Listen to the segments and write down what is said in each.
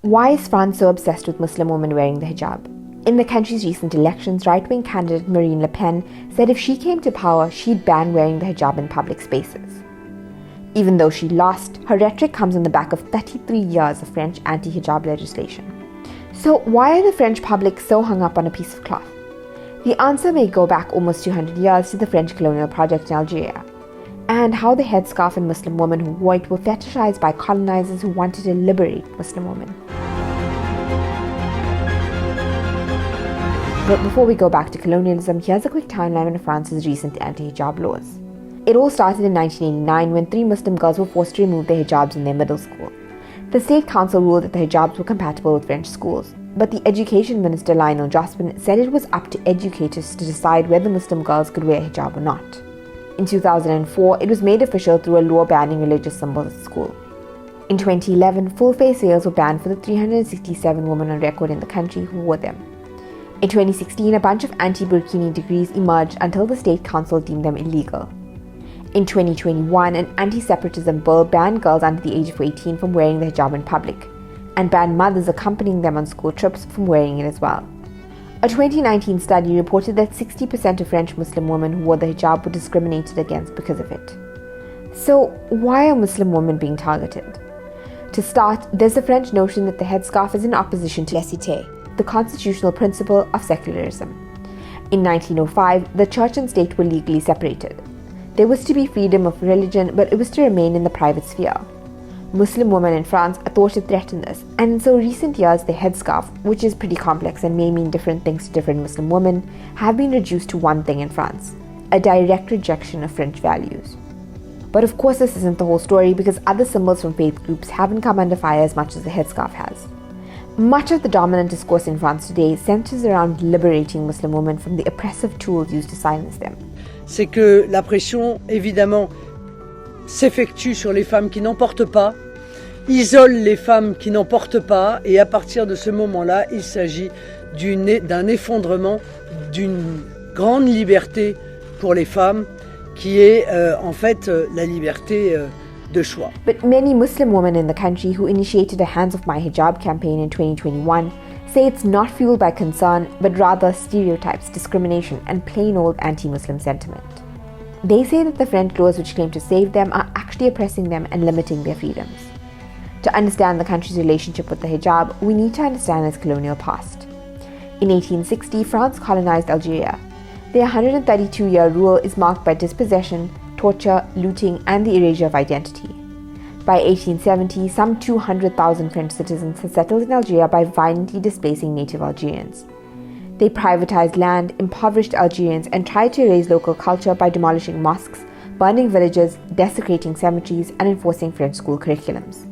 Why is France so obsessed with Muslim women wearing the hijab? In the country's recent elections, right-wing candidate Marine Le Pen said if she came to power, she'd ban wearing the hijab in public spaces. Even though she lost, her rhetoric comes on the back of 33 years of French anti-hijab legislation. So why are the French public so hung up on a piece of cloth? The answer may go back almost 200 years to the French colonial project in Algeria, and how the headscarf and Muslim women who wore it were fetishized by colonizers who wanted to liberate Muslim women. But before we go back to colonialism, here's a quick timeline of France's recent anti-hijab laws. It all started in 1989 when 3 Muslim girls were forced to remove their hijabs in their middle school. The State Council ruled that the hijabs were compatible with French schools, but the Education Minister Lionel Jospin said it was up to educators to decide whether Muslim girls could wear hijab or not. In 2004, it was made official through a law banning religious symbols at school. In 2011, full-face veils were banned for the 367 women on record in the country who wore them. In 2016, a bunch of anti-burkini decrees emerged until the State Council deemed them illegal. In 2021, an anti-separatism bill banned girls under the age of 18 from wearing the hijab in public, and banned mothers accompanying them on school trips from wearing it as well. A 2019 study reported that 60% of French Muslim women who wore the hijab were discriminated against because of it. So, why are Muslim women being targeted? To start, there's the French notion that the headscarf is in opposition to laïcité, the constitutional principle of secularism. In 1905, the church and state were legally separated. There was to be freedom of religion, but it was to remain in the private sphere. Muslim women in France are thought to threaten this, and in so recent years the headscarf, which is pretty complex and may mean different things to different Muslim women, have been reduced to one thing in France: a direct rejection of French values. But of course this isn't the whole story, because other symbols from faith groups haven't come under fire as much as the headscarf has. Much of the dominant discourse in France today centers around liberating Muslim women from the oppressive tools used to silence them. C'est que la pression, évidemment, s'effectue sur les femmes qui n'en portent pas, isole les femmes qui n'en portent pas, et à partir de ce moment-là, il s'agit d'un effondrement d'une grande liberté pour les femmes, qui est en fait la liberté de choix. But many Muslim women in the country who initiated a Hands Off My Hijab campaign in 2021 say it's not fueled by concern, but rather stereotypes, discrimination, and plain old anti-Muslim sentiment. They say that the French laws which claim to save them are actually oppressing them and limiting their freedoms. To understand the country's relationship with the hijab, we need to understand its colonial past. In 1860, France colonized Algeria. Their 132-year rule is marked by dispossession, torture, looting, and the erasure of identity. By 1870, some 200,000 French citizens had settled in Algeria by violently displacing native Algerians. They privatized land, impoverished Algerians, and tried to erase local culture by demolishing mosques, burning villages, desecrating cemeteries, and enforcing French school curriculums.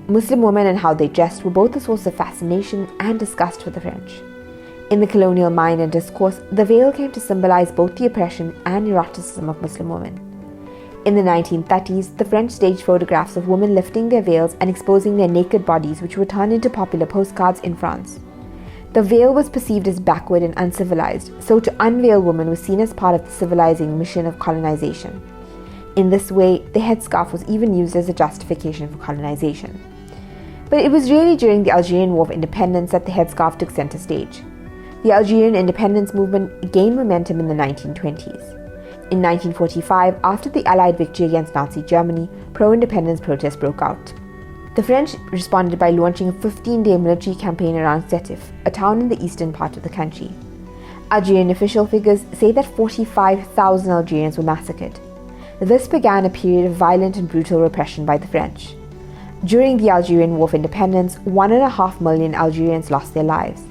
Muslim women and how they dressed were both a source of fascination and disgust for the French. In the colonial mind and discourse, the veil came to symbolize both the oppression and eroticism of Muslim women. In the 1930s, the French staged photographs of women lifting their veils and exposing their naked bodies, which were turned into popular postcards in France. The veil was perceived as backward and uncivilized, so to unveil women was seen as part of the civilizing mission of colonization. In this way, the headscarf was even used as a justification for colonization. But it was really during the Algerian War of Independence that the headscarf took center stage. The Algerian independence movement gained momentum in the 1920s. In 1945, after the Allied victory against Nazi Germany, pro-independence protests broke out. The French responded by launching a 15-day military campaign around Sétif, a town in the eastern part of the country. Algerian official figures say that 45,000 Algerians were massacred. This began a period of violent and brutal repression by the French. During the Algerian War of Independence, 1.5 million Algerians lost their lives.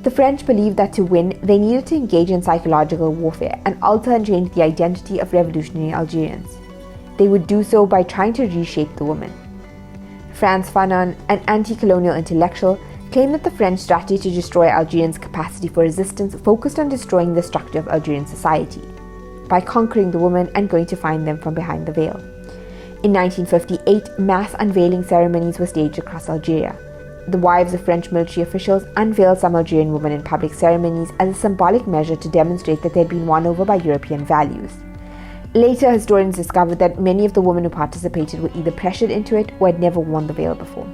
The French believed that to win, they needed to engage in psychological warfare and alter and change the identity of revolutionary Algerians. They would do so by trying to reshape the woman. Frantz Fanon, an anti-colonial intellectual, claimed that the French strategy to destroy Algerians' capacity for resistance focused on destroying the structure of Algerian society, by conquering the woman and going to find them from behind the veil. In 1958, mass unveiling ceremonies were staged across Algeria. The wives of French military officials unveiled some Algerian women in public ceremonies as a symbolic measure to demonstrate that they had been won over by European values. Later, historians discovered that many of the women who participated were either pressured into it or had never worn the veil before.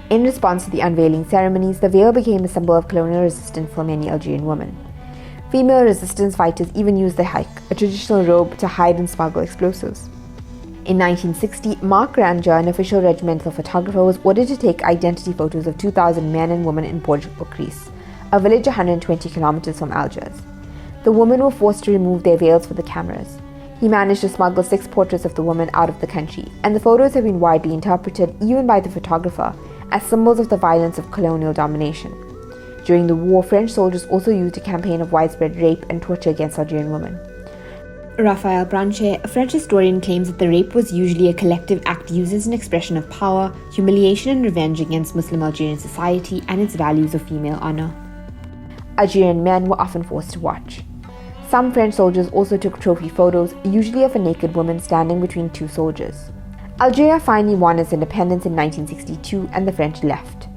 In response to the unveiling ceremonies, the veil became a symbol of colonial resistance for many Algerian women. Female resistance fighters even used the haik, a traditional robe, to hide and smuggle explosives. In 1960, Marc Ranger, an official regimental photographer, was ordered to take identity photos of 2,000 men and women in Port-au-Prince, a village 120 kilometers from Algiers. The women were forced to remove their veils for the cameras. He managed to smuggle 6 portraits of the women out of the country, and the photos have been widely interpreted, even by the photographer, as symbols of the violence of colonial domination. During the war, French soldiers also used a campaign of widespread rape and torture against Algerian women. Raphael Branche, a French historian, claims that the rape was usually a collective act used as an expression of power, humiliation and revenge against Muslim Algerian society and its values of female honor. Algerian men were often forced to watch. Some French soldiers also took trophy photos, usually of a naked woman standing between 2 soldiers. Algeria finally won its independence in 1962 and the French left.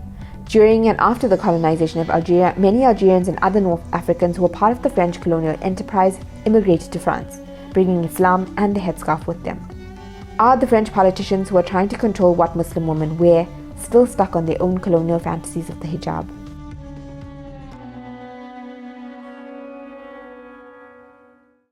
During and after the colonization of Algeria, many Algerians and other North Africans who were part of the French colonial enterprise immigrated to France, bringing Islam and the headscarf with them. Are the French politicians who are trying to control what Muslim women wear still stuck on their own colonial fantasies of the hijab?